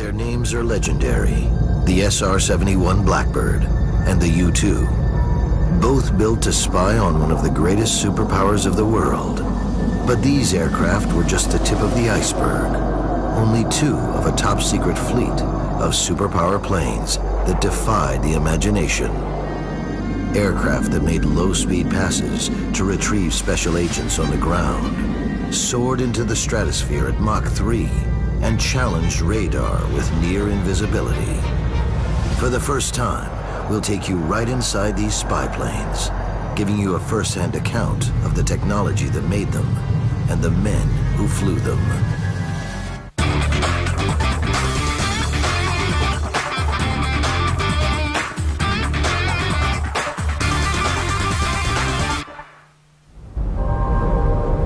Their names are legendary, the SR-71 Blackbird and the U-2, both built to spy on one of the greatest superpowers of the world. But these aircraft were just the tip of the iceberg, only two of a top-secret fleet of superpower planes that defied the imagination. Aircraft that made low-speed passes to retrieve special agents on the ground, soared into the stratosphere at Mach 3 and challenged radar with near invisibility. For the first time, we'll take you right inside these spy planes, giving you a first-hand account of the technology that made them and the men who flew them.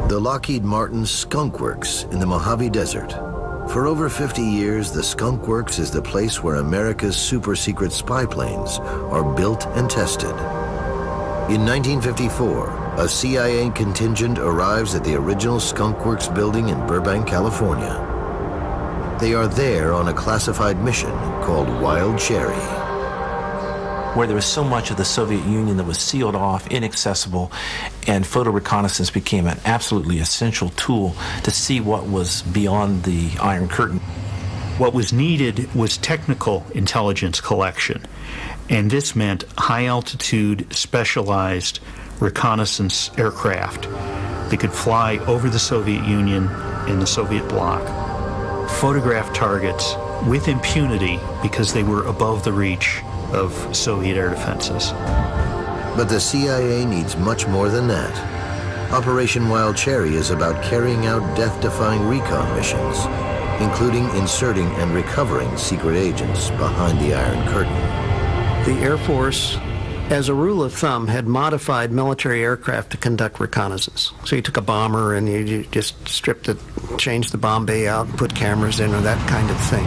The Lockheed Martin Skunk Works in the Mojave Desert. For over 50 years, the Skunk Works is the place where America's super-secret spy planes are built and tested. In 1954, a CIA contingent arrives at the original Skunk Works building in Burbank, California. They are there on a classified mission called Wild Cherry. Where there was so much of the Soviet Union that was sealed off, inaccessible, and photo reconnaissance became an absolutely essential tool to see what was beyond the Iron Curtain. What was needed was technical intelligence collection, and this meant high-altitude, specialized reconnaissance aircraft that could fly over the Soviet Union and the Soviet bloc, photograph targets with impunity because they were above the reach of Soviet air defenses. But the CIA needs much more than that. Operation Wild Cherry is about carrying out death-defying recon missions, including inserting and recovering secret agents behind the Iron Curtain. The Air Force, as a rule of thumb, had modified military aircraft to conduct reconnaissance. So you took a bomber and you just stripped it, changed the bomb bay out, and put cameras in, or that kind of thing.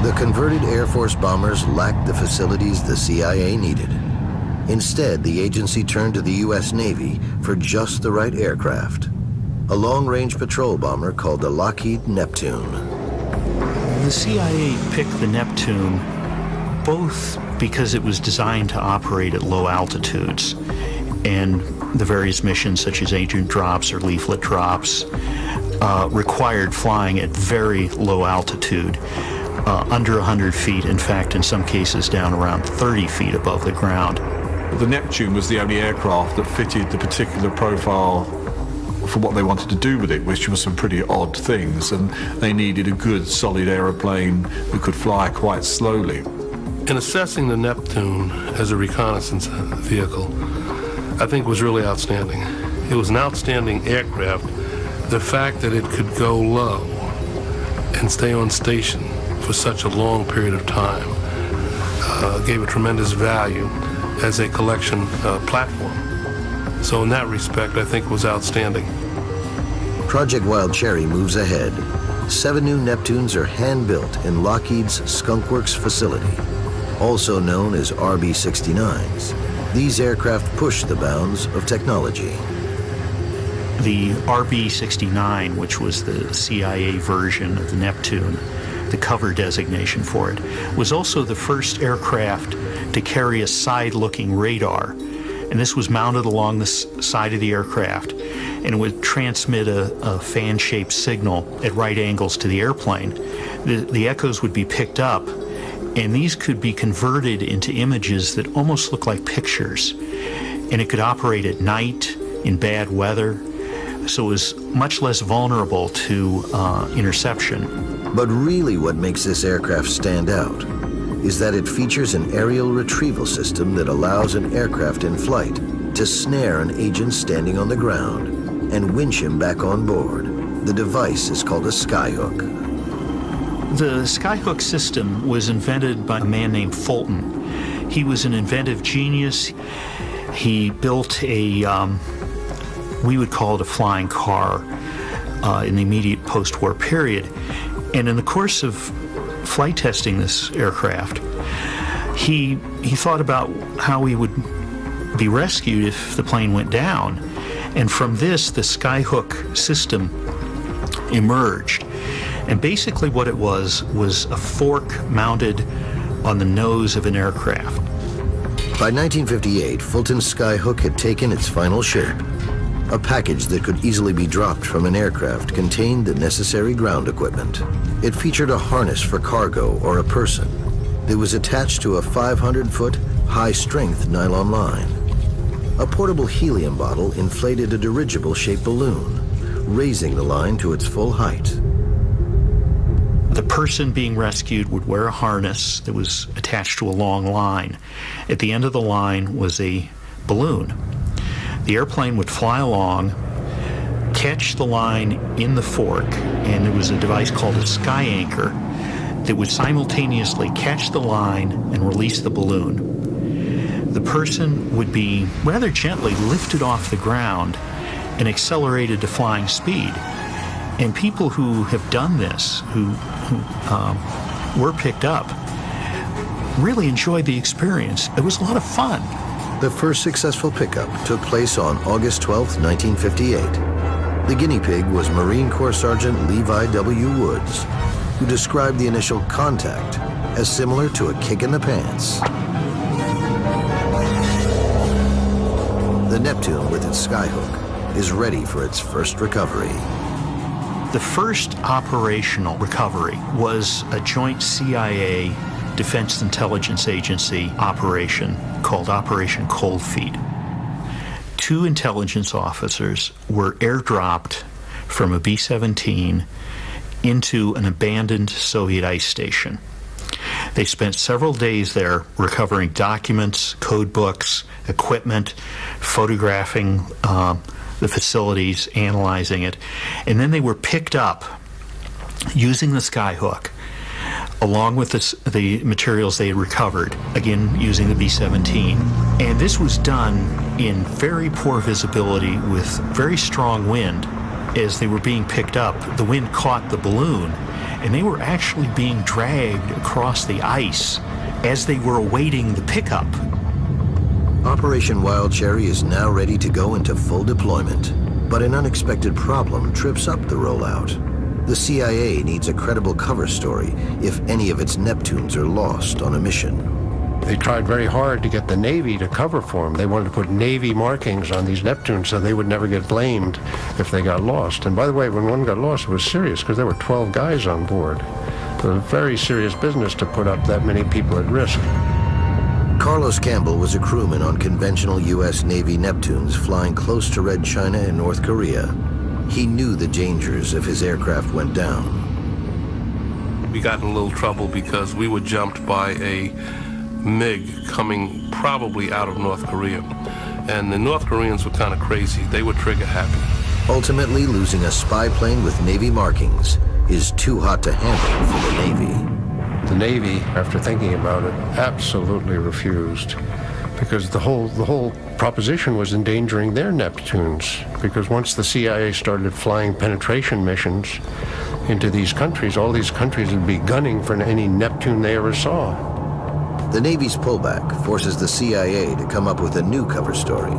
The converted Air Force bombers lacked the facilities the CIA needed. Instead, the agency turned to the U.S. Navy for just the right aircraft, a long-range patrol bomber called the Lockheed Neptune. The CIA picked the Neptune both because it was designed to operate at low altitudes, and the various missions such as agent drops or leaflet drops required flying at very low altitude. Under 100 feet, in fact, in some cases down around 30 feet above the ground. The Neptune was the only aircraft that fitted the particular profile for what they wanted to do with it, which was some pretty odd things, and they needed a good, solid aeroplane who could fly quite slowly. In assessing the Neptune as a reconnaissance vehicle, I think was really outstanding. It was an outstanding aircraft. The fact that it could go low and stay on station for such a long period of time gave it tremendous value as a collection platform. So in that respect, I think it was outstanding. Project Wild Cherry moves ahead. 7 new Neptunes are hand-built in Lockheed's Skunk Works facility, also known as RB-69s. These aircraft push the bounds of technology. The RB-69, which was the CIA version of the Neptune, the cover designation for it, was also the first aircraft to carry a side-looking radar. And this was mounted along the side of the aircraft, and it would transmit a fan-shaped signal at right angles to the airplane. The echoes would be picked up, and these could be converted into images that almost look like pictures. And it could operate at night, in bad weather, so it was much less vulnerable to interception. But really what makes this aircraft stand out is that it features an aerial retrieval system that allows an aircraft in flight to snare an agent standing on the ground and winch him back on board. The device is called a skyhook. The skyhook system was invented by a man named Fulton. He was an inventive genius. He built a, we would call it a flying car in the immediate post-war period. And in the course of flight testing this aircraft, he thought about how he would be rescued if the plane went down. And from this, the skyhook system emerged. And basically what it was a fork mounted on the nose of an aircraft. By 1958, Fulton's Skyhook had taken its final shape. A package that could easily be dropped from an aircraft contained the necessary ground equipment. It featured a harness for cargo or a person. It was attached to a 500-foot, high-strength nylon line. A portable helium bottle inflated a dirigible-shaped balloon, raising the line to its full height. The person being rescued would wear a harness that was attached to a long line. At the end of the line was a balloon. The airplane would fly along, catch the line in the fork, and there was a device called a sky anchor that would simultaneously catch the line and release the balloon. The person would be rather gently lifted off the ground and accelerated to flying speed. And people who have done this, who were picked up, really enjoyed the experience. It was a lot of fun. The first successful pickup took place on August 12, 1958. The guinea pig was Marine Corps Sergeant Levi W. Woods, who described the initial contact as similar to a kick in the pants. The Neptune, with its skyhook, is ready for its first recovery. The first operational recovery was a joint CIA Defense Intelligence Agency operation called Operation Cold Feet. 2 intelligence officers were airdropped from a B-17 into an abandoned Soviet ice station. They spent several days there recovering documents, code books, equipment, photographing the facilities, analyzing it, and then they were picked up using the skyhook along with the materials they had recovered, again using the B-17. And this was done in very poor visibility with very strong wind. As they were being picked up, the wind caught the balloon, and they were actually being dragged across the ice as they were awaiting the pickup. Operation Wild Cherry is now ready to go into full deployment, but an unexpected problem trips up the rollout. The CIA needs a credible cover story if any of its Neptunes are lost on a mission. They tried very hard to get the Navy to cover for them. They wanted to put Navy markings on these Neptunes so they would never get blamed if they got lost. And by the way, when one got lost, it was serious because there were 12 guys on board. It was a very serious business to put up that many people at risk. Carlos Campbell was a crewman on conventional U.S. Navy Neptunes flying close to Red China and North Korea. He knew the dangers if his aircraft went down. We got in a little trouble because we were jumped by a MiG coming probably out of North Korea. And the North Koreans were kind of crazy. They were trigger happy. Ultimately, losing a spy plane with Navy markings is too hot to handle for the Navy. The Navy, after thinking about it, absolutely refused, because the whole proposition was endangering their Neptunes, because once the CIA started flying penetration missions into these countries, all these countries would be gunning for any Neptune they ever saw. The Navy's pullback forces the CIA to come up with a new cover story.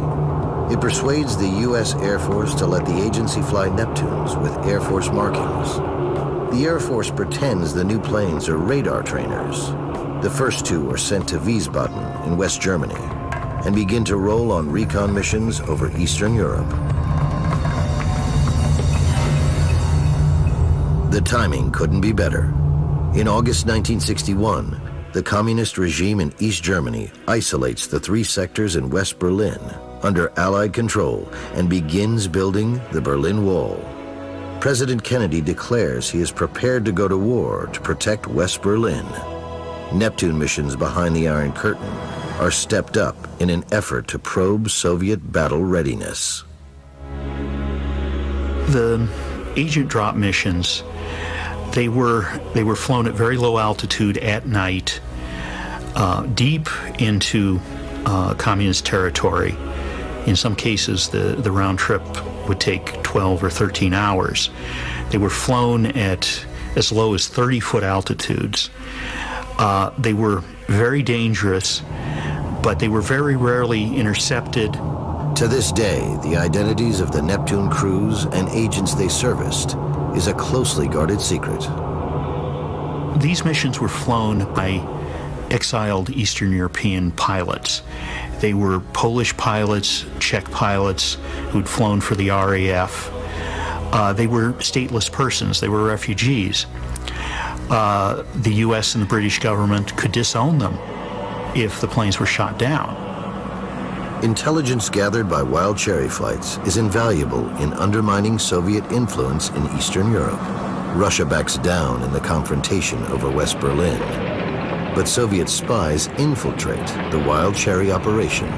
It persuades the U.S. Air Force to let the agency fly Neptunes with Air Force markings. The Air Force pretends the new planes are radar trainers. The first 2 are sent to Wiesbaden in West Germany and begin to roll on recon missions over Eastern Europe. The timing couldn't be better. In August 1961, the communist regime in East Germany isolates the 3 sectors in West Berlin under Allied control and begins building the Berlin Wall. President Kennedy declares he is prepared to go to war to protect West Berlin. Neptune missions behind the Iron Curtain are stepped up in an effort to probe Soviet battle readiness. The agent drop missions, they were flown at very low altitude at night, deep into communist territory. In some cases, the round trip would take 12 or 13 hours. They were flown at as low as 30-foot altitudes. They were very dangerous, but they were very rarely intercepted. To this day, the identities of the Neptune crews and agents they serviced is a closely guarded secret. These missions were flown by exiled Eastern European pilots. They were Polish pilots, Czech pilots who'd flown for the RAF. They were stateless persons. They were refugees. The U.S. and the British government could disown them if the planes were shot down. Intelligence gathered by Wild Cherry flights is invaluable in undermining Soviet influence in Eastern Europe. Russia backs down in the confrontation over West Berlin, but Soviet spies infiltrate the Wild Cherry operation.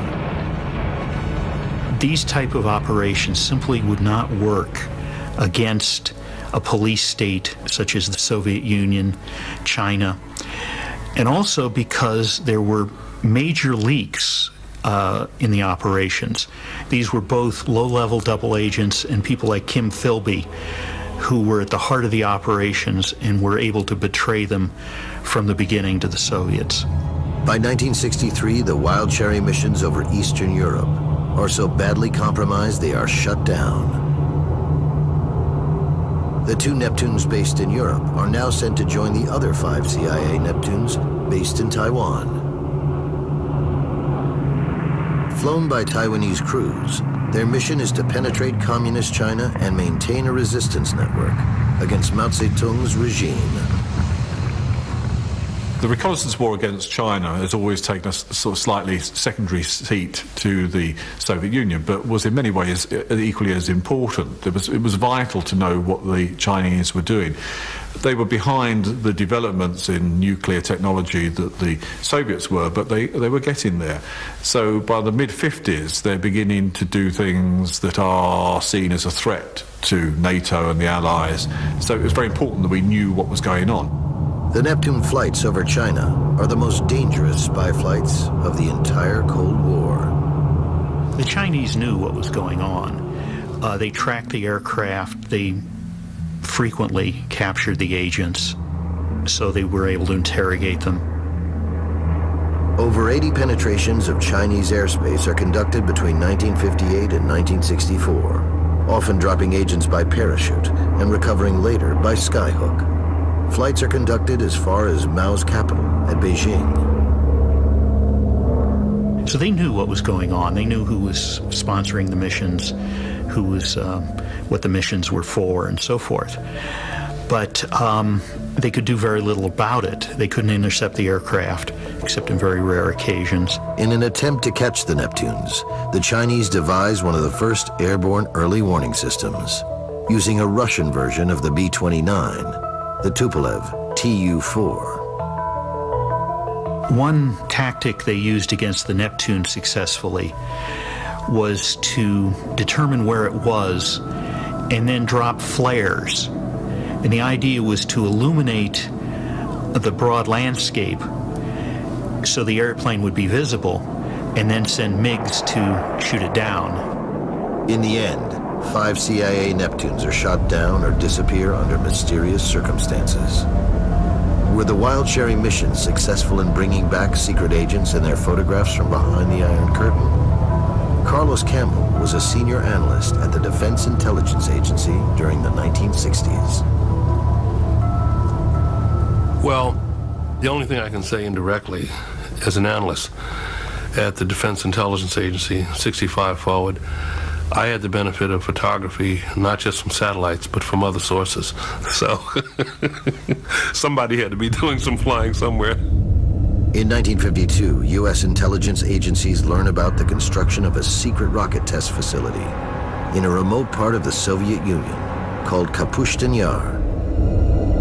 These type of operations simply would not work against a police state such as the Soviet Union, China, and also because there were major leaks in the operations. These were both low-level double agents and people like Kim Philby, who were at the heart of the operations and were able to betray them from the beginning to the Soviets. By 1963, the Wild Cherry missions over Eastern Europe are so badly compromised they are shut down. The 2 Neptunes based in Europe are now sent to join the other 5 CIA Neptunes based in Taiwan. Flown by Taiwanese crews, their mission is to penetrate communist China and maintain a resistance network against Mao Zedong's regime. The reconnaissance war against China has always taken a sort of slightly secondary seat to the Soviet Union, but was in many ways equally as important. It was vital to know what the Chinese were doing. They were behind the developments in nuclear technology that the Soviets were, but they were getting there. So by the mid-50s, they're beginning to do things that are seen as a threat to NATO and the Allies. So it was very important that we knew what was going on. The Neptune flights over China are the most dangerous spy flights of the entire Cold War. The Chinese knew what was going on. They tracked the aircraft. They frequently captured the agents, so they were able to interrogate them. Over 80 penetrations of Chinese airspace are conducted between 1958 and 1964, often dropping agents by parachute and recovering later by skyhook. Flights are conducted as far as Mao's capital at Beijing. So they knew what was going on. They knew who was sponsoring the missions, who was, what the missions were for, and so forth. But they could do very little about it. They couldn't intercept the aircraft, except in very rare occasions. In an attempt to catch the Neptunes, the Chinese devised one of the first airborne early warning systems, using a Russian version of the B-29, the Tupolev Tu-4. One tactic they used against the Neptune successfully was to determine where it was and then drop flares. And the idea was to illuminate the broad landscape so the airplane would be visible and then send MiGs to shoot it down. In the end, 5 CIA Neptunes are shot down or disappear under mysterious circumstances. Were the Wild Cherry missions successful in bringing back secret agents and their photographs from behind the Iron Curtain? Carlos Campbell was a senior analyst at the Defense Intelligence Agency during the 1960s. Well, the only thing I can say indirectly as an analyst at the Defense Intelligence Agency, 65 forward, I had the benefit of photography, not just from satellites, but from other sources. So somebody had to be doing some flying somewhere. In 1952, U.S. intelligence agencies learn about the construction of a secret rocket test facility in a remote part of the Soviet Union called Kapustin Yar.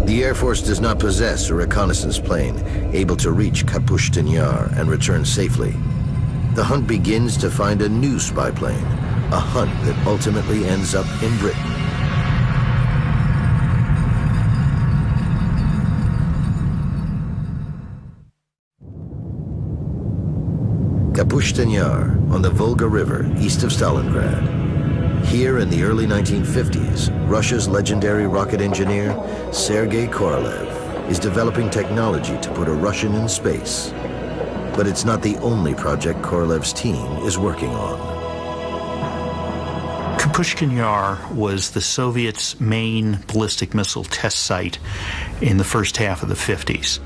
The Air Force does not possess a reconnaissance plane able to reach Kapustin Yar and return safely. The hunt begins to find a new spy plane, a hunt that ultimately ends up in Britain. Kapustin Yar on the Volga River east of Stalingrad. Here in the early 1950s, Russia's legendary rocket engineer, Sergei Korolev, is developing technology to put a Russian in space. But it's not the only project Korolev's team is working on. Kapushkin Yar was the Soviets' main ballistic missile test site in the first half of the 50s.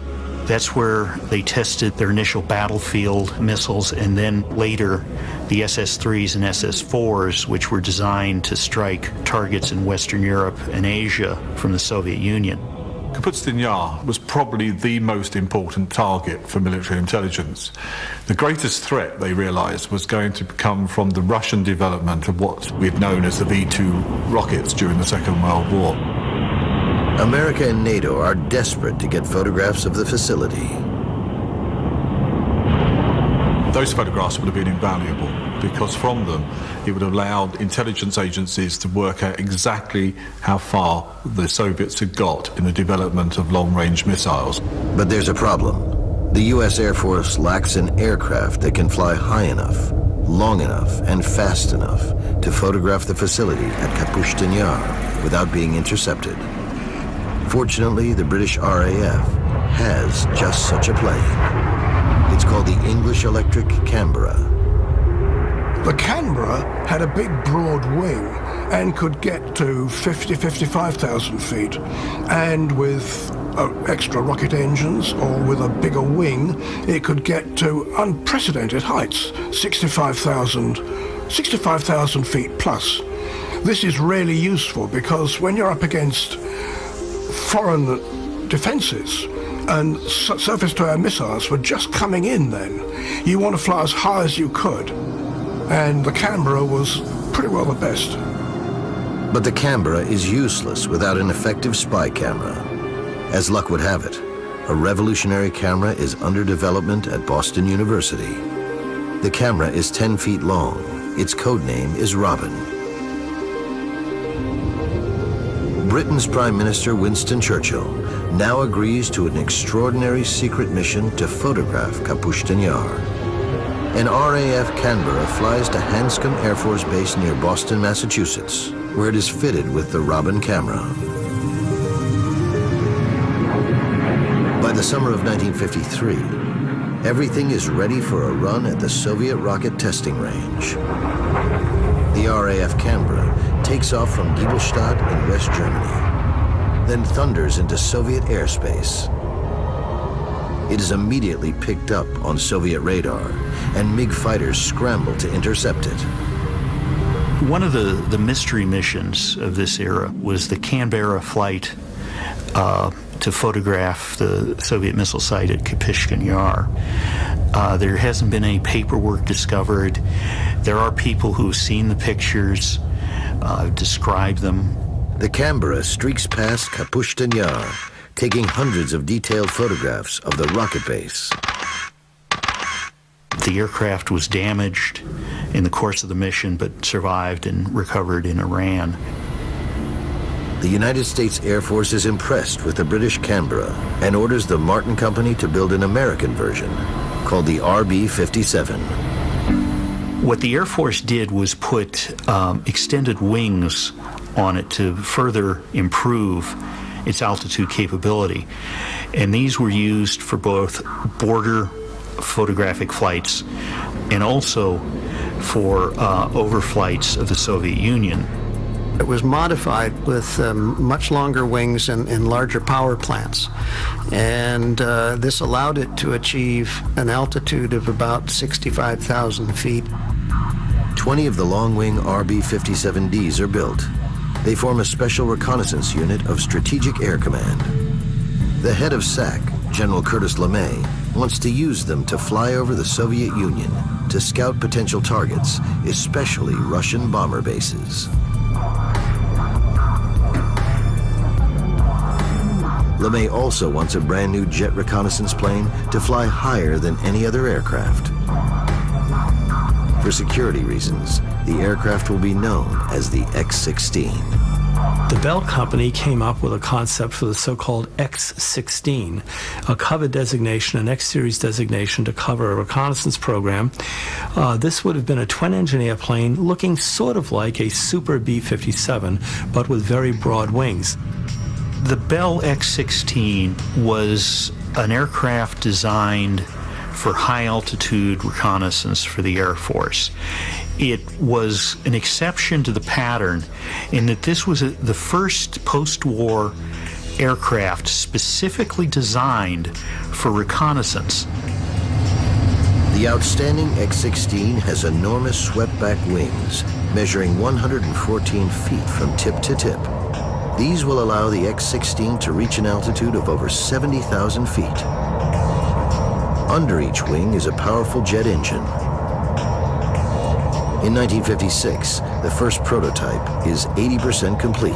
That's where they tested their initial battlefield missiles, and then later the SS-3s and SS-4s, which were designed to strike targets in Western Europe and Asia from the Soviet Union. Kapustin Yar was probably the most important target for military intelligence. The greatest threat, they realized, was going to come from the Russian development of what we'd known as the V-2 rockets during the Second World War. America and NATO are desperate to get photographs of the facility. Those photographs would have been invaluable because from them it would have allowed intelligence agencies to work out exactly how far the Soviets had got in the development of long-range missiles. But there's a problem. The U.S. Air Force lacks an aircraft that can fly high enough, long enough, and fast enough to photograph the facility at Kapustin Yar without being intercepted. Fortunately, the British RAF has just such a plane. It's called the English Electric Canberra. The Canberra had a big broad wing and could get to 55,000 feet. And with extra rocket engines or with a bigger wing, it could get to unprecedented heights, 65,000 feet plus. This is really useful because when you're up against foreign defenses and surface-to-air missiles were just coming in then, you want to fly as high as you could. And the Canberra was pretty well the best. But the Canberra is useless without an effective spy camera. As luck would have it, a revolutionary camera is under development at Boston University. The camera is 10 feet long. Its code name is Robin. Britain's Prime Minister Winston Churchill now agrees to an extraordinary secret mission to photograph Kapustin Yar. An RAF Canberra flies to Hanscom Air Force Base near Boston, Massachusetts, where it is fitted with the Robin camera. By the summer of 1953, everything is ready for a run at the Soviet rocket testing range. The RAF Canberra takes off from Giebelstadt in West Germany, then thunders into Soviet airspace. It is immediately picked up on Soviet radar, and MiG fighters scramble to intercept it. One of the mystery missions of this era was the Canberra flight to photograph the Soviet missile site at Kapustin Yar. There hasn't been any paperwork discovered. There are people who have seen the pictures, described them. The Canberra streaks past Kapustin Yar, taking hundreds of detailed photographs of the rocket base. The aircraft was damaged in the course of the mission, but survived and recovered in Iran. The United States Air Force is impressed with the British Canberra and orders the Martin Company to build an American version called the RB-57. What the Air Force did was put extended wings on it to further improve its altitude capability. And these were used for both border photographic flights and also for overflights of the Soviet Union. It was modified with much longer wings and larger power plants. And this allowed it to achieve an altitude of about 65,000 feet. 20 of the long-wing RB-57Ds are built. They form a special reconnaissance unit of Strategic Air Command. The head of SAC, General Curtis LeMay, wants to use them to fly over the Soviet Union to scout potential targets, especially Russian bomber bases. LeMay also wants a brand new jet reconnaissance plane to fly higher than any other aircraft. For security reasons, the aircraft will be known as the X-16. The Bell Company came up with a concept for the so-called X-16, a cover designation, an X-series designation to cover a reconnaissance program. This would have been a twin-engine airplane looking sort of like a Super B-57, but with very broad wings. The Bell X-16 was an aircraft designed for high-altitude reconnaissance for the Air Force. It was an exception to the pattern in that this was the first post-war aircraft specifically designed for reconnaissance. The outstanding X-16 has enormous swept-back wings, measuring 114 feet from tip to tip. These will allow the X-16 to reach an altitude of over 70,000 feet. Under each wing is a powerful jet engine. In 1956, the first prototype is 80% complete.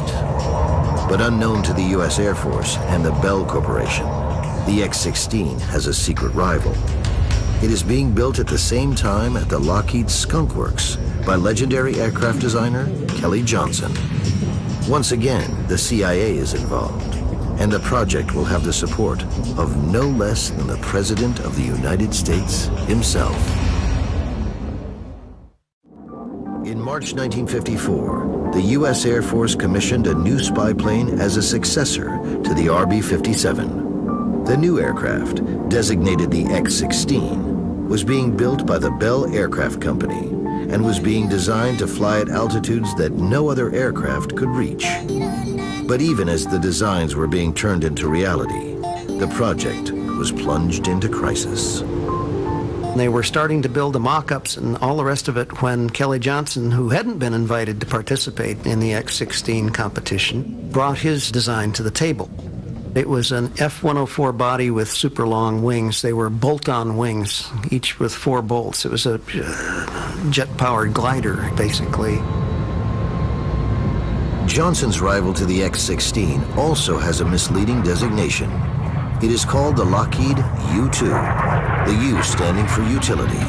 But unknown to the U.S. Air Force and the Bell Corporation, the X-16 has a secret rival. It is being built at the same time at the Lockheed Skunk Works by legendary aircraft designer Kelly Johnson. Once again, the CIA is involved, and the project will have the support of no less than the President of the United States himself. In March 1954, the U.S. Air Force commissioned a new spy plane as a successor to the RB-57. The new aircraft, designated the X-16, was being built by the Bell Aircraft Company and was being designed to fly at altitudes that no other aircraft could reach. But even as the designs were being turned into reality, the project was plunged into crisis. They were starting to build the mock-ups and all the rest of it when Kelly Johnson, who hadn't been invited to participate in the X-16 competition, brought his design to the table. It was an F-104 body with super long wings. They were bolt-on wings, each with 4 bolts. It was a jet-powered glider, basically. Johnson's rival to the X-16 also has a misleading designation. It is called the Lockheed U-2, the U standing for utility.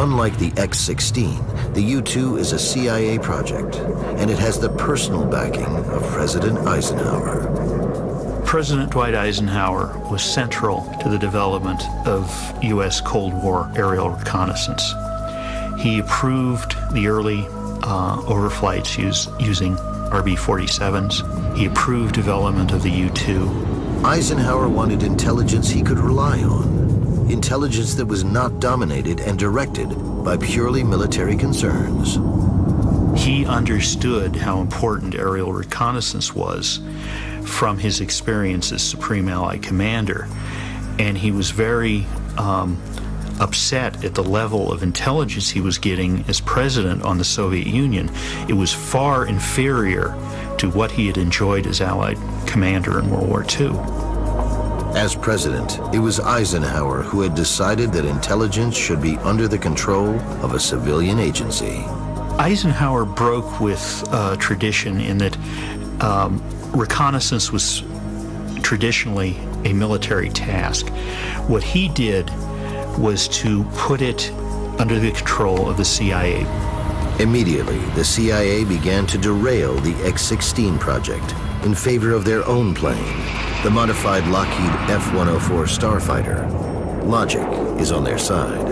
Unlike the X-16, the U-2 is a CIA project, and it has the personal backing of President Eisenhower. President Dwight Eisenhower was central to the development of U.S. Cold War aerial reconnaissance. He approved the early overflights using RB-47s. He approved development of the U-2. Eisenhower wanted intelligence he could rely on, intelligence that was not dominated and directed by purely military concerns. He understood how important aerial reconnaissance was from his experience as Supreme Allied Commander, and he was very upset at the level of intelligence he was getting as president on the Soviet Union. It was far inferior to what he had enjoyed as Allied commander in World War II. As president, it was Eisenhower who had decided that intelligence should be under the control of a civilian agency. Eisenhower broke with tradition in that reconnaissance was traditionally a military task. What he did was to put it under the control of the CIA. Immediately, the CIA began to derail the X-16 project in favor of their own plane, the modified Lockheed F-104 Starfighter. Logic is on their side.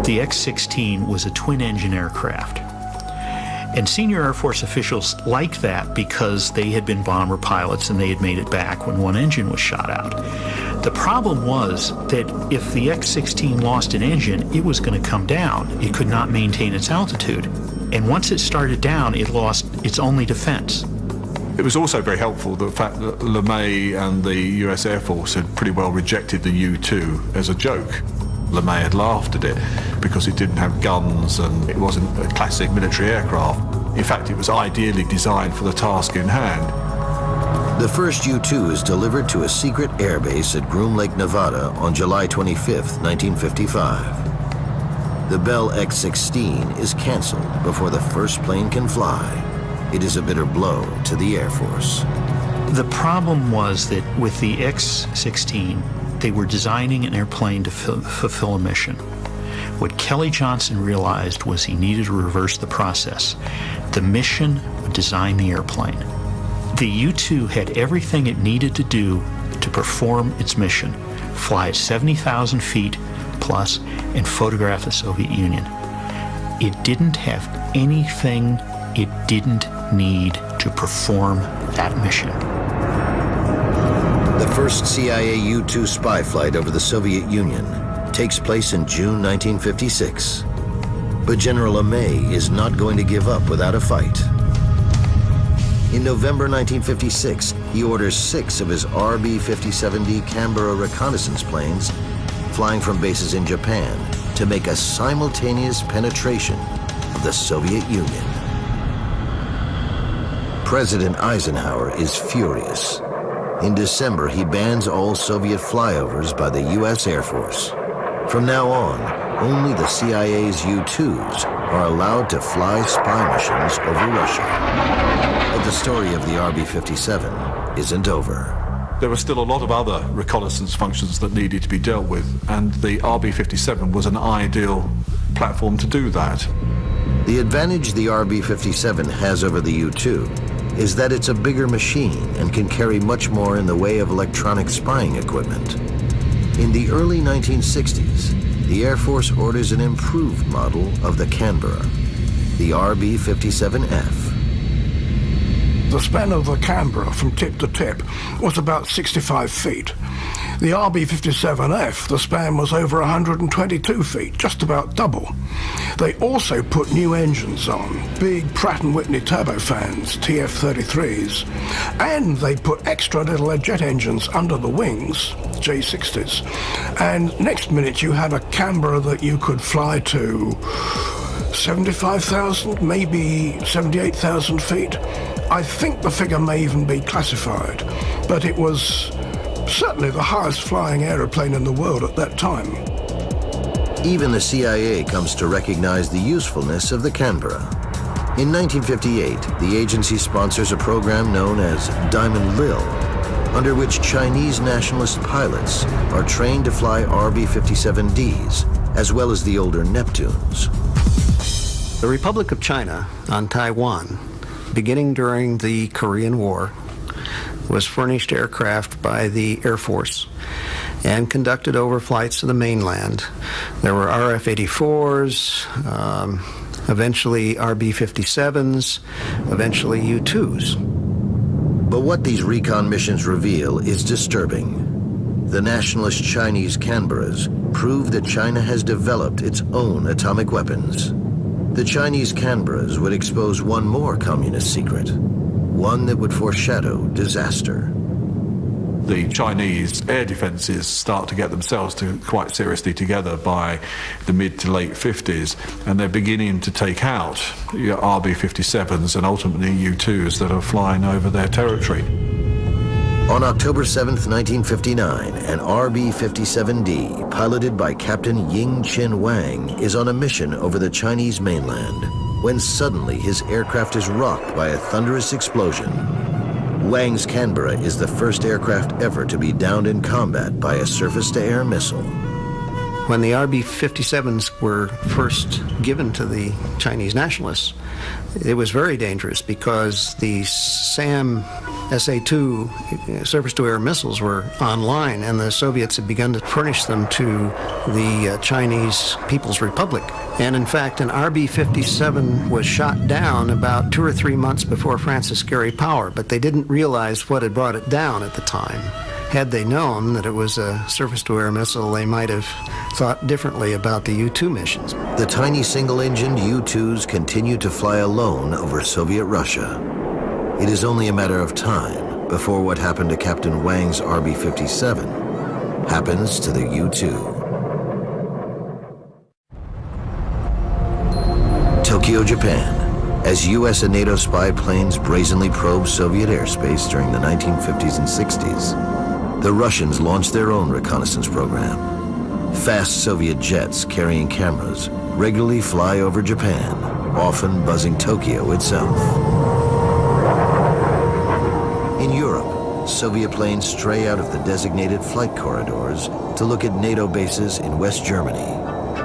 The X-16 was a twin-engine aircraft. And senior Air Force officials liked that because they had been bomber pilots and they had made it back when one engine was shot out. The problem was that if the X-16 lost an engine, it was going to come down. It could not maintain its altitude. And once it started down, it lost its only defense. It was also very helpful the fact that LeMay and the US Air Force had pretty well rejected the U-2 as a joke. LeMay had laughed at it because it didn't have guns and it wasn't a classic military aircraft. In fact, it was ideally designed for the task in hand. The first U-2 is delivered to a secret airbase at Groom Lake, Nevada on July 25, 1955. The Bell X-16 is canceled before the first plane can fly. It is a bitter blow to the Air Force. The problem was that with the X-16, they were designing an airplane to fulfill a mission. What Kelly Johnson realized was he needed to reverse the process. The mission would design the airplane. The U-2 had everything it needed to do to perform its mission, fly at 70,000 feet plus, and photograph the Soviet Union. It didn't have anything it didn't need to perform that mission. The first CIA U-2 spy flight over the Soviet Union takes place in June 1956. But General LeMay is not going to give up without a fight. In November 1956, he orders 6 of his RB-57D Canberra reconnaissance planes flying from bases in Japan to make a simultaneous penetration of the Soviet Union. President Eisenhower is furious. In December, he bans all Soviet flyovers by the U.S. Air Force. From now on, only the CIA's U-2s are allowed to fly spy missions over Russia. But the story of the RB-57 isn't over. There were still a lot of other reconnaissance functions that needed to be dealt with, and the RB-57 was an ideal platform to do that. The advantage the RB-57 has over the U-2 is that it's a bigger machine and can carry much more in the way of electronic spying equipment. In the early 1960s, the Air Force orders an improved model of the Canberra, the RB-57F. The span of the Canberra from tip to tip was about 65 feet. The RB-57F, the span was over 122 feet, just about double. They also put new engines on, big Pratt & Whitney turbofans, TF-33s, and they put extra little jet engines under the wings, J-60s. And next minute you had a Canberra that you could fly to 75,000, maybe 78,000 feet. I think the figure may even be classified, but it was certainly the highest flying aeroplane in the world at that time. Even the CIA comes to recognize the usefulness of the Canberra. In 1958, the agency sponsors a program known as Diamond Lil, under which Chinese nationalist pilots are trained to fly RB-57Ds, as well as the older Neptunes. The Republic of China on Taiwan, beginning during the Korean War, was furnished aircraft by the Air Force and conducted overflights to the mainland. There were RF-84s, eventually RB-57s, eventually U-2s. But what these recon missions reveal is disturbing. The nationalist Chinese Canberras prove that China has developed its own atomic weapons. The Chinese Canberras would expose one more communist secret, one that would foreshadow disaster. The Chinese air defenses start to get themselves quite seriously together by the mid to late 50s, and they're beginning to take out RB-57s and ultimately U-2s that are flying over their territory. On October 7th, 1959, an RB-57D, piloted by Captain Ying-Chin Wang, is on a mission over the Chinese mainland, when suddenly his aircraft is rocked by a thunderous explosion. Wang's Canberra is the first aircraft ever to be downed in combat by a surface-to-air missile. When the RB-57s were first given to the Chinese nationalists, it was very dangerous because the SAM SA-2 surface-to-air missiles were online, and the Soviets had begun to furnish them to the Chinese People's Republic. And in fact, an RB-57 was shot down about 2 or 3 months before Francis Gary Power, but they didn't realize what had brought it down at the time. Had they known that it was a surface-to-air missile, they might have thought differently about the U-2 missions. The tiny single-engined U-2s continue to fly alone over Soviet Russia. It is only a matter of time before what happened to Captain Wang's RB-57 happens to the U-2. Tokyo, Japan, as U.S. and NATO spy planes brazenly probed Soviet airspace during the 1950s and 60s, the Russians launched their own reconnaissance program. Fast Soviet jets carrying cameras regularly fly over Japan, often buzzing Tokyo itself. In Europe, Soviet planes stray out of the designated flight corridors to look at NATO bases in West Germany.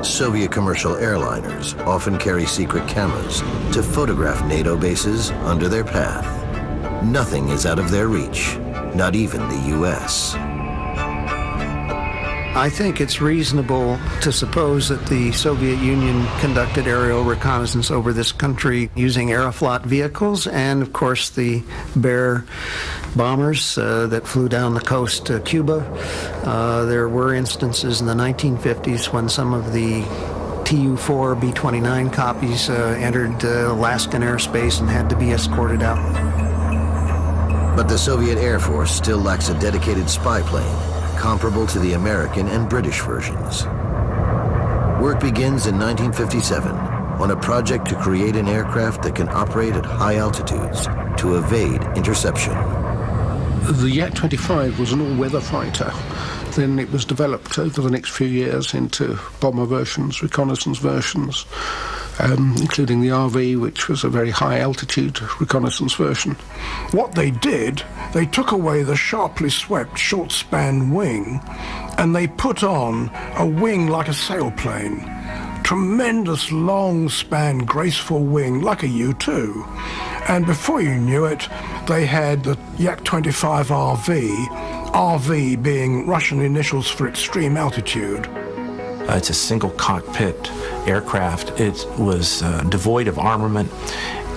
Soviet commercial airliners often carry secret cameras to photograph NATO bases under their path. Nothing is out of their reach, not even the U.S. I think it's reasonable to suppose that the Soviet Union conducted aerial reconnaissance over this country using Aeroflot vehicles and, of course, the Bear bombers that flew down the coast to Cuba. There were instances in the 1950s when some of the Tu-4 B-29 copies entered Alaskan airspace and had to be escorted out. But the Soviet Air Force still lacks a dedicated spy plane comparable to the American and British versions. Work begins in 1957 on a project to create an aircraft that can operate at high altitudes to evade interception. The Yak-25 was an all-weather fighter. Then it was developed over the next few years into bomber versions, reconnaissance versions, including the RV, which was a very high-altitude reconnaissance version. What they did, they took away the sharply swept short-span wing, and they put on a wing like a sailplane. Tremendous long-span, graceful wing like a U-2. And before you knew it, they had the Yak-25 RV being Russian initials for extreme altitude. It's a single cockpit aircraft. It was devoid of armament,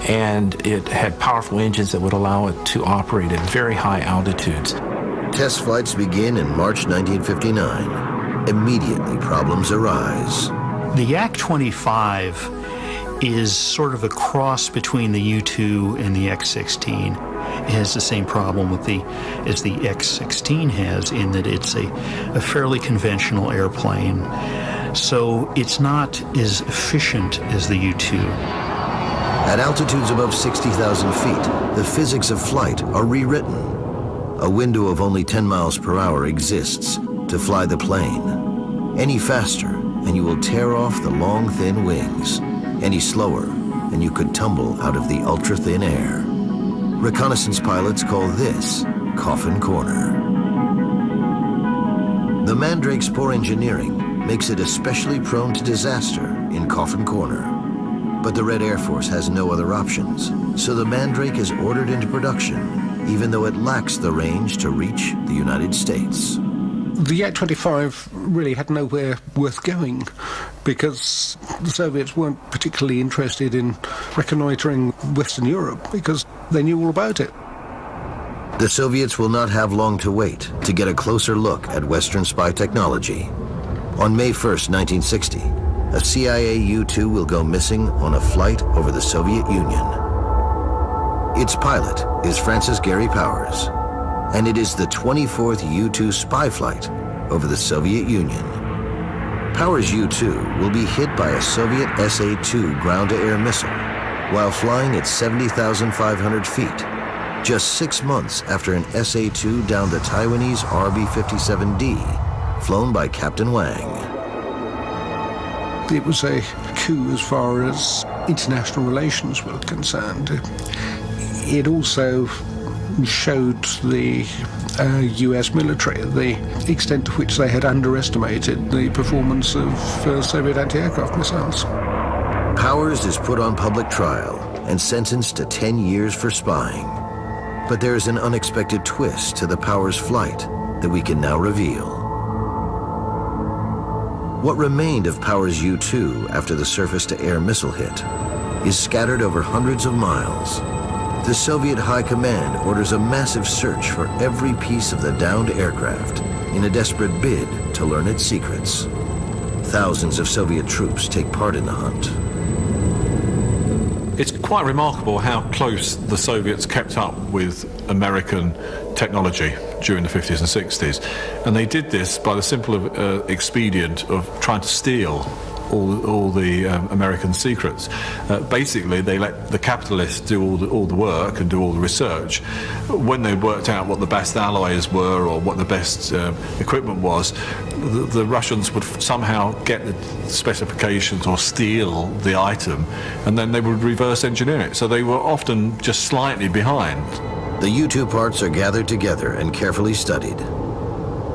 and it had powerful engines that would allow it to operate at very high altitudes. Test flights begin in March 1959. Immediately, problems arise. The Yak-25 is sort of a cross between the U-2 and the X-16. It has the same problem as the X-16 has, in that it's a fairly conventional airplane. So it's not as efficient as the U-2. At altitudes above 60,000 feet, the physics of flight are rewritten. A window of only 10 miles per hour exists to fly the plane. Any faster, and you will tear off the long, thin wings. Any slower, and you could tumble out of the ultra-thin air. Reconnaissance pilots call this Coffin Corner. The Mandrake's poor engineering makes it especially prone to disaster in Coffin Corner. But the Red Air Force has no other options, so the Mandrake is ordered into production, even though it lacks the range to reach the United States. The Yak-25 really had nowhere worth going because the Soviets weren't particularly interested in reconnoitering Western Europe because they knew all about it. The Soviets will not have long to wait to get a closer look at Western spy technology. On May 1st, 1960, a CIA U-2 will go missing on a flight over the Soviet Union. Its pilot is Francis Gary Powers, and it is the 24th U-2 spy flight over the Soviet Union. Powers' U-2 will be hit by a Soviet SA-2 ground-to-air missile while flying at 70,500 feet, just 6 months after an SA-2 downed the Taiwanese RB-57D, flown by Captain Wang. It was a coup as far as international relations were concerned. It also showed the US military the extent to which they had underestimated the performance of Soviet anti-aircraft missiles. Powers is put on public trial and sentenced to 10 years for spying. But there is an unexpected twist to the Powers flight that we can now reveal. What remained of Powers' U-2 after the surface-to-air missile hit is scattered over hundreds of miles. The Soviet High Command orders a massive search for every piece of the downed aircraft in a desperate bid to learn its secrets. Thousands of Soviet troops take part in the hunt. It's quite remarkable how close the Soviets kept up with American technology during the 50s and 60s. And they did this by the simple expedient of trying to steal all the American secrets. Basically, they let the capitalists do all the work and do all the research. When they worked out what the best alloys were or what the best equipment was, the Russians would somehow get the specifications or steal the item, and then they would reverse engineer it. So they were often just slightly behind. The U-2 parts are gathered together and carefully studied.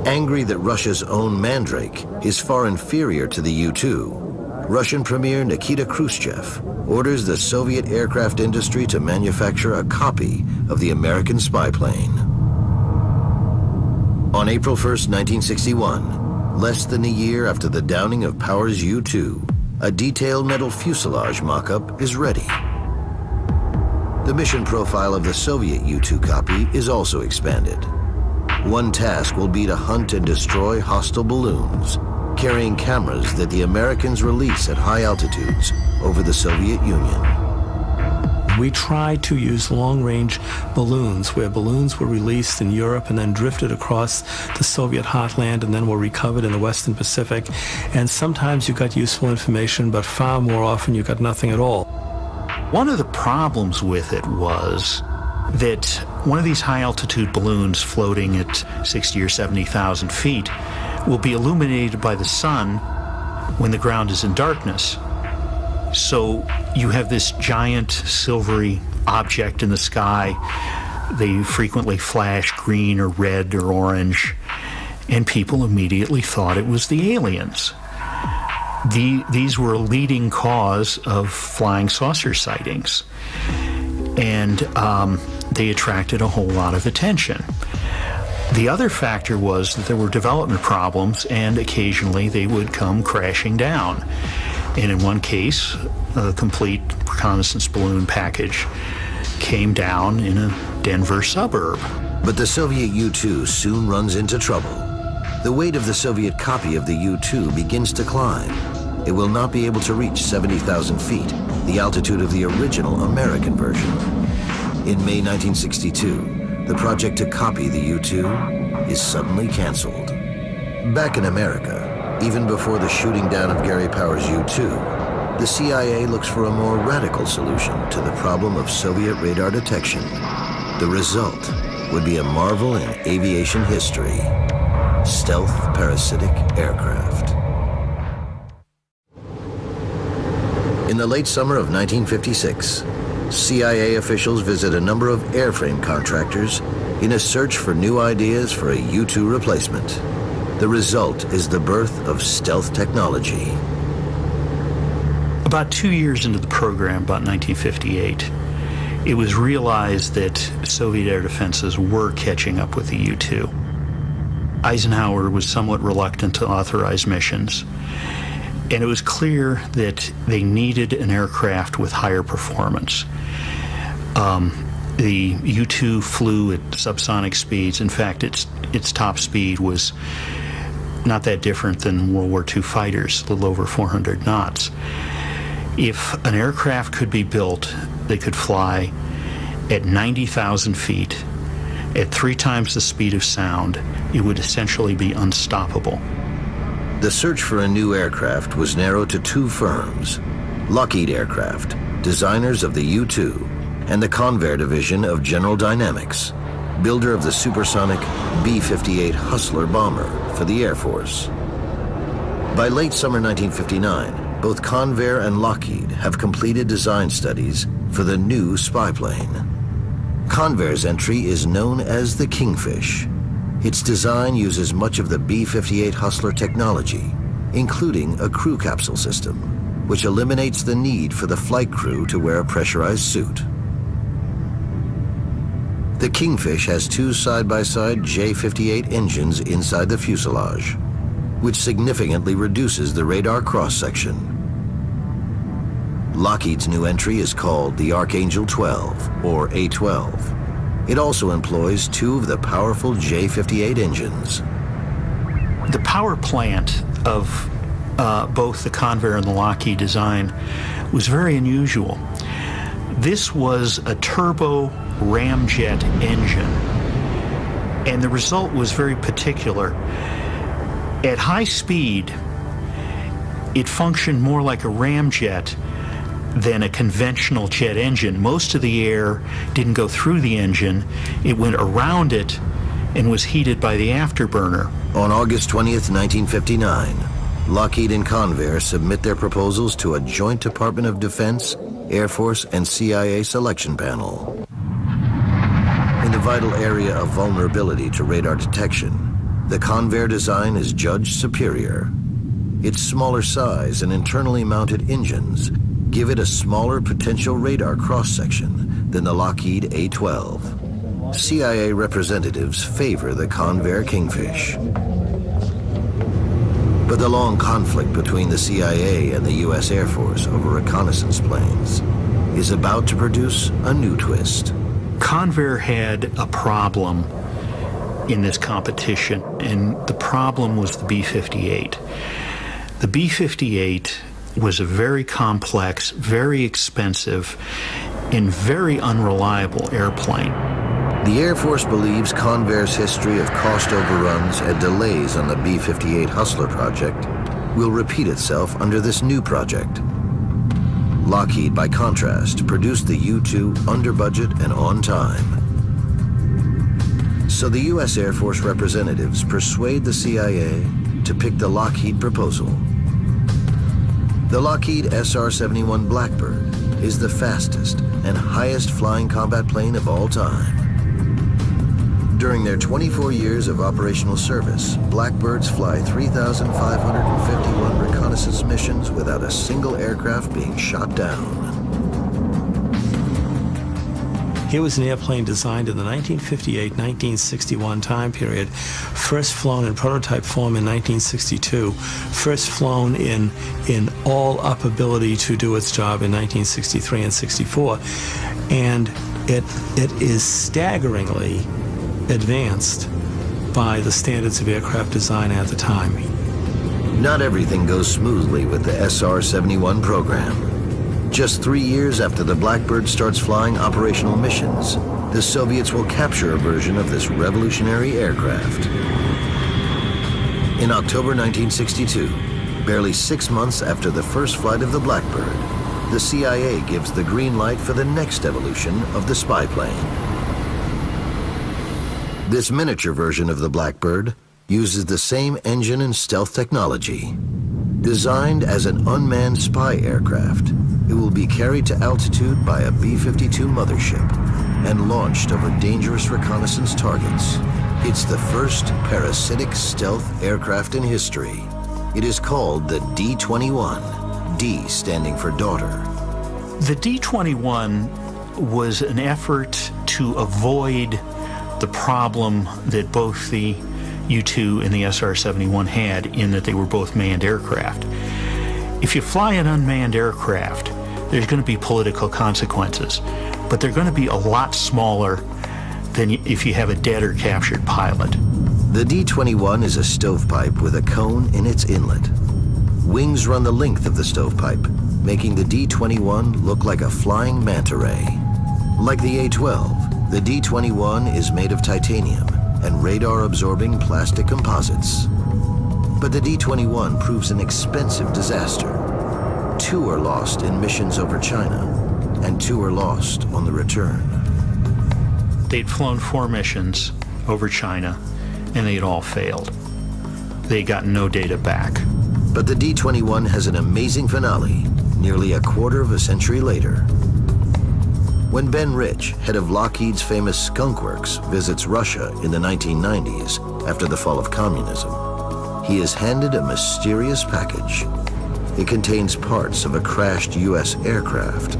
Angry that Russia's own Mandrake is far inferior to the U-2, Russian Premier Nikita Khrushchev orders the Soviet aircraft industry to manufacture a copy of the American spy plane. On April 1st, 1961, Less than a year after the downing of Powers U-2, a detailed metal fuselage mock-up is ready. The mission profile of the Soviet U-2 copy is also expanded. One task will be to hunt and destroy hostile balloons, carrying cameras that the Americans release at high altitudes over the Soviet Union. We tried to use long-range balloons, where balloons were released in Europe and then drifted across the Soviet heartland and then were recovered in the Western Pacific. And sometimes you got useful information, but far more often you got nothing at all. One of the problems with it was that one of these high-altitude balloons floating at 60 or 70,000 feet will be illuminated by the sun when the ground is in darkness. So you have this giant silvery object in the sky. They frequently flash green or red or orange, and people immediately thought it was the aliens. These were a leading cause of flying saucer sightings, and they attracted a whole lot of attention. The other factor was that there were development problems, and occasionally they would come crashing down. And in one case, a complete reconnaissance balloon package came down in a Denver suburb. But the Soviet U-2 soon runs into trouble. The weight of the Soviet copy of the U-2 begins to climb. It will not be able to reach 70,000 feet, the altitude of the original American version. In May 1962, the project to copy the U-2 is suddenly canceled. Back in America, even before the shooting down of Gary Powers' U-2, the CIA looks for a more radical solution to the problem of Soviet radar detection. The result would be a marvel in aviation history: stealth parasitic aircraft. In the late summer of 1956, CIA officials visit a number of airframe contractors in a search for new ideas for a U-2 replacement. The result is the birth of stealth technology. About 2 years into the program, about 1958, it was realized that Soviet air defenses were catching up with the U-2. Eisenhower was somewhat reluctant to authorize missions, and it was clear that they needed an aircraft with higher performance. The U-2 flew at subsonic speeds. In fact, its top speed was not that different than World War II fighters, a little over 400 knots. If an aircraft could be built that could fly at 90,000 feet, at 3 times the speed of sound, it would essentially be unstoppable. The search for a new aircraft was narrowed to 2 firms: Lockheed Aircraft, designers of the U-2, and the Convair division of General Dynamics, builder of the supersonic B-58 Hustler bomber for the Air Force. By late summer 1959, both Convair and Lockheed have completed design studies for the new spy plane. Convair's entry is known as the Kingfish. Its design uses much of the B-58 Hustler technology, including a crew capsule system, which eliminates the need for the flight crew to wear a pressurized suit. The Kingfish has 2 side-by-side J-58 engines inside the fuselage, which significantly reduces the radar cross-section. Lockheed's new entry is called the Archangel 12, or A-12. It also employs 2 of the powerful J-58 engines. The power plant of both the Convair and the Lockheed design was very unusual. This was a turbo ramjet engine, and the result was very particular. At high speed, it functioned more like a ramjet than a conventional jet engine. Most of the air didn't go through the engine, it went around it and was heated by the afterburner. On August 20th, 1959, Lockheed and Convair submit their proposals to a joint Department of Defense, Air Force, and CIA selection panel. In the vital area of vulnerability to radar detection, the Convair design is judged superior. Its smaller size and internally mounted engines give it a smaller potential radar cross-section than the Lockheed A-12. CIA representatives favor the Convair Kingfish. But the long conflict between the CIA and the U.S. Air Force over reconnaissance planes is about to produce a new twist. Convair had a problem in this competition, and the problem was the B-58. The B-58 was a very complex, very expensive, and very unreliable airplane. The Air Force believes Convair's history of cost overruns and delays on the B-58 Hustler project will repeat itself under this new project. Lockheed, by contrast, produced the U-2 under budget and on time. So the U.S. Air Force representatives persuade the CIA to pick the Lockheed proposal. The Lockheed SR-71 Blackbird is the fastest and highest flying combat plane of all time. During their 24 years of operational service, Blackbirds fly 3,551 reconnaissance missions without a single aircraft being shot down. It was an airplane designed in the 1958-1961 time period, first flown in prototype form in 1962, first flown in all up ability to do its job in 1963 and 64, and it is staggeringly advanced by the standards of aircraft design at the time. Not everything goes smoothly with the SR-71 program. Just 3 years after the Blackbird starts flying operational missions, the Soviets will capture a version of this revolutionary aircraft. In October 1962, barely 6 months after the first flight of the Blackbird, the CIA gives the green light for the next evolution of the spy plane. This miniature version of the Blackbird uses the same engine and stealth technology. Designed as an unmanned spy aircraft, it will be carried to altitude by a B-52 mothership and launched over dangerous reconnaissance targets. It's the first parasitic stealth aircraft in history. It is called the D-21, D standing for daughter. The D-21 was an effort to avoid the problem that both the U-2 and the SR-71 had, in that they were both manned aircraft. If you fly an unmanned aircraft, there's going to be political consequences, but they're going to be a lot smaller than if you have a dead or captured pilot. The D-21 is a stovepipe with a cone in its inlet. Wings run the length of the stovepipe, making the D-21 look like a flying manta ray. Like the A-12, the D-21 is made of titanium and radar-absorbing plastic composites. But the D-21 proves an expensive disaster. 2 are lost in missions over China, and 2 are lost on the return. They'd flown 4 missions over China, and they'd all failed. They got no data back. But the D-21 has an amazing finale, nearly a quarter of a century later. When Ben Rich, head of Lockheed's famous Skunk Works, visits Russia in the 1990s after the fall of communism, he is handed a mysterious package. It contains parts of a crashed U.S. aircraft.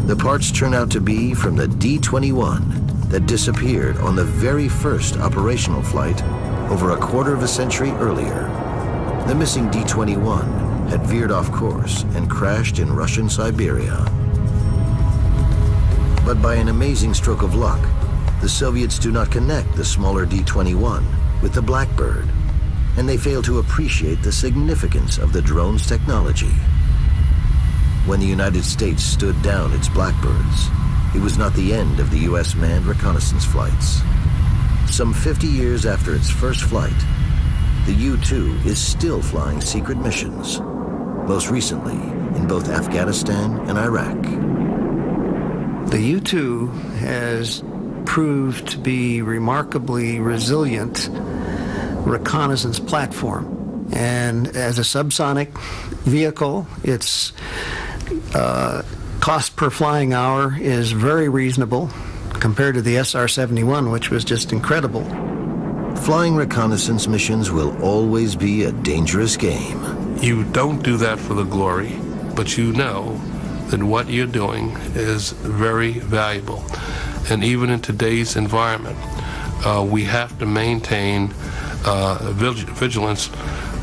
The parts turn out to be from the D-21 that disappeared on the very first operational flight over a quarter of a century earlier. The missing D-21 had veered off course and crashed in Russian Siberia. But by an amazing stroke of luck, the Soviets do not connect the smaller D-21 with the Blackbird, and they fail to appreciate the significance of the drone's technology. When the United States stood down its Blackbirds, it was not the end of the U.S. manned reconnaissance flights. Some 50 years after its first flight, the U-2 is still flying secret missions, most recently in both Afghanistan and Iraq. The U-2 has proved to be remarkably resilient reconnaissance platform, and as a subsonic vehicle, its cost per flying hour is very reasonable compared to the SR-71, which was just incredible. Flying reconnaissance missions will always be a dangerous game. You don't do that for the glory, but you know that what you're doing is very valuable. And even in today's environment, we have to maintain vigilance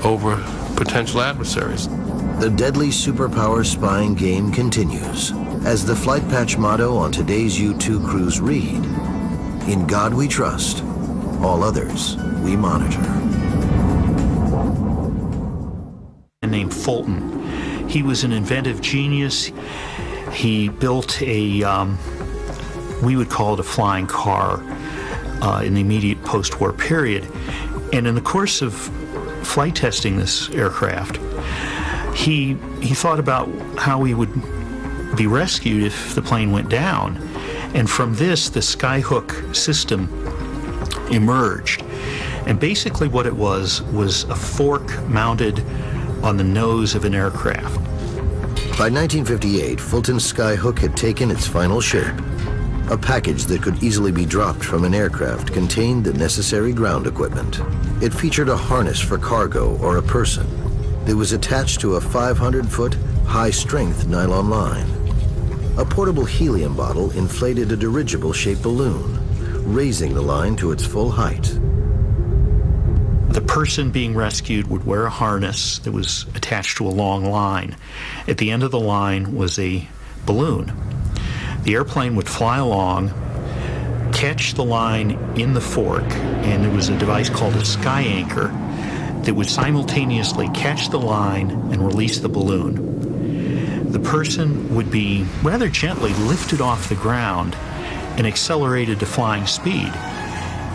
over potential adversaries. The deadly superpower spying game continues as the flight patch motto on today's U-2 crews read, "In God we trust, all others we monitor." Named Fulton. He was an inventive genius. He built a, we would call it a flying car in the immediate post-war period. And in the course of flight testing this aircraft, he thought about how he would be rescued if the plane went down. And from this, the Skyhook system emerged. And basically what it was a fork mounted on the nose of an aircraft. By 1958, Fulton's Skyhook had taken its final shape. A package that could easily be dropped from an aircraft contained the necessary ground equipment. It featured a harness for cargo or a person. It was attached to a 500-foot, high-strength nylon line. A portable helium bottle inflated a dirigible-shaped balloon, raising the line to its full height. The person being rescued would wear a harness that was attached to a long line. At the end of the line was a balloon. The airplane would fly along, catch the line in the fork, and there was a device called a sky anchor that would simultaneously catch the line and release the balloon. The person would be rather gently lifted off the ground and accelerated to flying speed.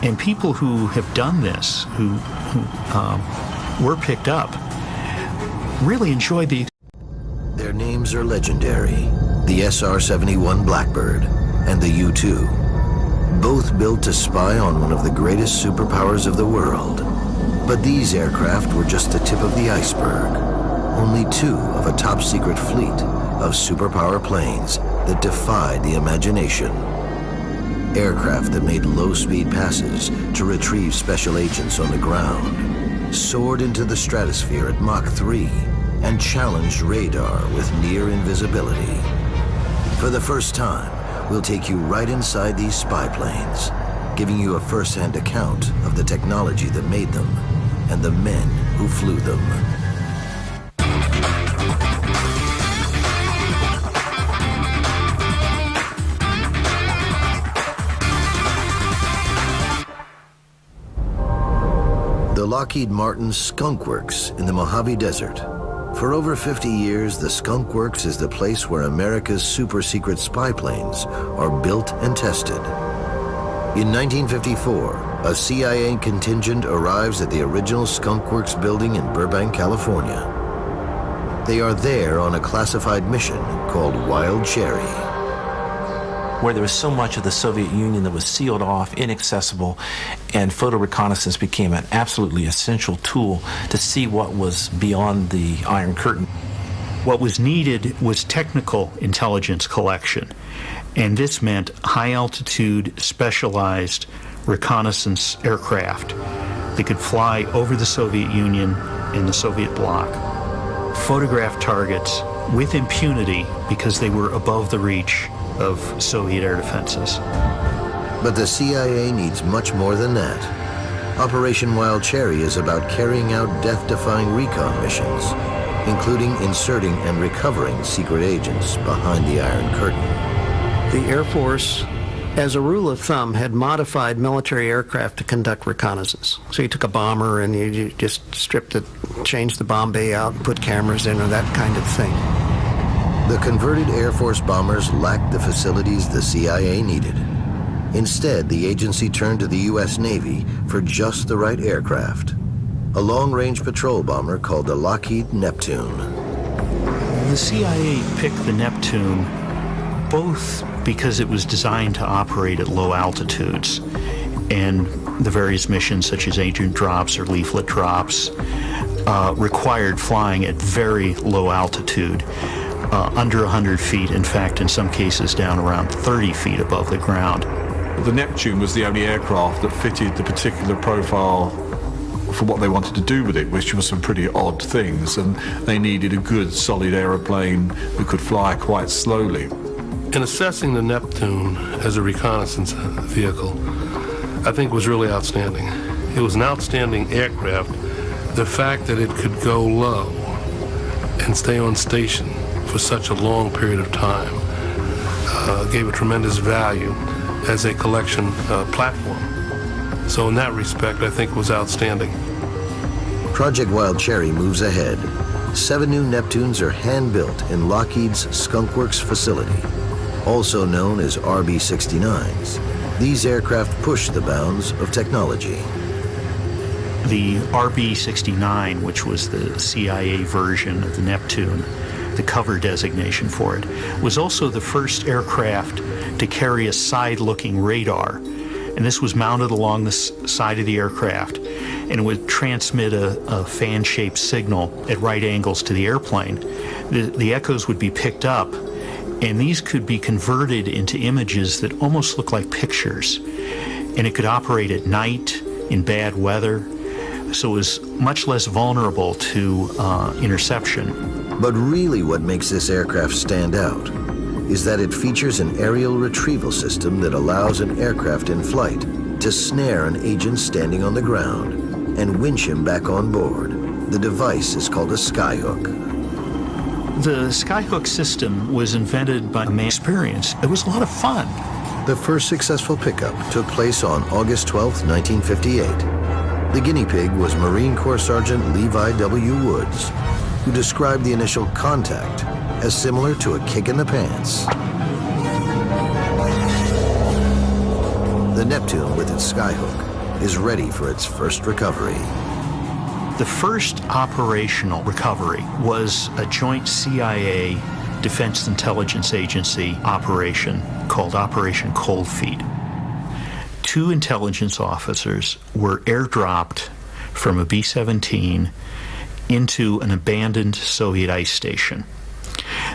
And people who have done this, who were picked up, really enjoyed the... Their names are legendary. The SR-71 Blackbird and the U-2, both built to spy on one of the greatest superpowers of the world. But these aircraft were just the tip of the iceberg. Only two of a top-secret fleet of superpower planes that defied the imagination. Aircraft that made low-speed passes to retrieve special agents on the ground, soared into the stratosphere at Mach 3 and challenged radar with near invisibility. For the first time, we'll take you right inside these spy planes, giving you a first-hand account of the technology that made them and the men who flew them. The Lockheed Martin Skunk Works in the Mojave Desert. For over 50 years, the Skunk Works is the place where America's super-secret spy planes are built and tested. In 1954, a CIA contingent arrives at the original Skunk Works building in Burbank, California. They are there on a classified mission called Wild Cherry. Where there was so much of the Soviet Union that was sealed off, inaccessible, and photo reconnaissance became an absolutely essential tool to see what was beyond the Iron Curtain. What was needed was technical intelligence collection, and this meant high-altitude, specialized reconnaissance aircraft that could fly over the Soviet Union and the Soviet bloc, photograph targets with impunity because they were above the reach of Soviet air defenses. But the CIA needs much more than that. Operation Wild Cherry is about carrying out death-defying recon missions, including inserting and recovering secret agents behind the Iron Curtain. The Air Force, as a rule of thumb, had modified military aircraft to conduct reconnaissance. So you took a bomber and you just stripped it, changed the bomb bay out, and put cameras in, or that kind of thing. The converted Air Force bombers lacked the facilities the CIA needed. Instead, the agency turned to the U.S. Navy for just the right aircraft, a long-range patrol bomber called the Lockheed Neptune. The CIA picked the Neptune both because it was designed to operate at low altitudes, and the various missions such as agent drops or leaflet drops required flying at very low altitude. Under 100 feet, in fact, in some cases down around 30 feet above the ground. The Neptune was the only aircraft that fitted the particular profile for what they wanted to do with it, which was some pretty odd things, and they needed a good, solid aeroplane that could fly quite slowly. In assessing the Neptune as a reconnaissance vehicle, I think was really outstanding. It was an outstanding aircraft. The fact that it could go low and stay on station for such a long period of time gave it tremendous value as a collection platform. So in that respect, I think it was outstanding. Project Wild Cherry moves ahead. 7 new Neptunes are hand-built in Lockheed's Skunk Works facility, also known as RB-69s. These aircraft push the bounds of technology. The RB-69, which was the CIA version of the Neptune, the cover designation for it, was also the first aircraft to carry a side-looking radar. And this was mounted along the side of the aircraft, and it would transmit a fan-shaped signal at right angles to the airplane. The echoes would be picked up, and these could be converted into images that almost look like pictures. And it could operate at night, in bad weather, so it was much less vulnerable to interception. But really what makes this aircraft stand out is that it features an aerial retrieval system that allows an aircraft in flight to snare an agent standing on the ground and winch him back on board. The device is called a skyhook. The skyhook system was invented by a man experienced. It was a lot of fun. The first successful pickup took place on August 12, 1958. The guinea pig was Marine Corps Sergeant Levi W. Woods, who described the initial contact as similar to a kick in the pants. The Neptune, with its skyhook, is ready for its first recovery. The first operational recovery was a joint CIA Defense Intelligence Agency operation called Operation Cold Feet. 2 intelligence officers were airdropped from a B-17 into an abandoned Soviet ice station.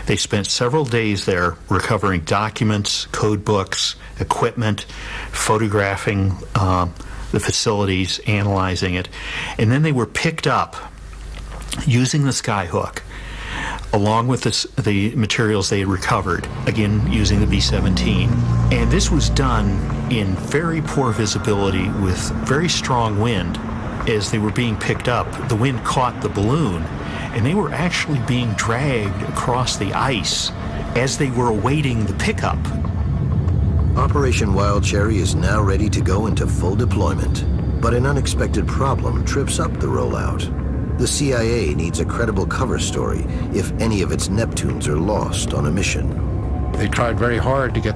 They spent several days there recovering documents, code books, equipment, photographing the facilities, analyzing it, and then they were picked up using the skyhook along with the materials they had recovered, again using the B-17. And this was done in very poor visibility with very strong wind. As they were being picked up, the wind caught the balloon, and they were actually being dragged across the ice as they were awaiting the pickup. Operation Wild Cherry is now ready to go into full deployment, but an unexpected problem trips up the rollout. The CIA needs a credible cover story if any of its Neptunes are lost on a mission. They tried very hard to get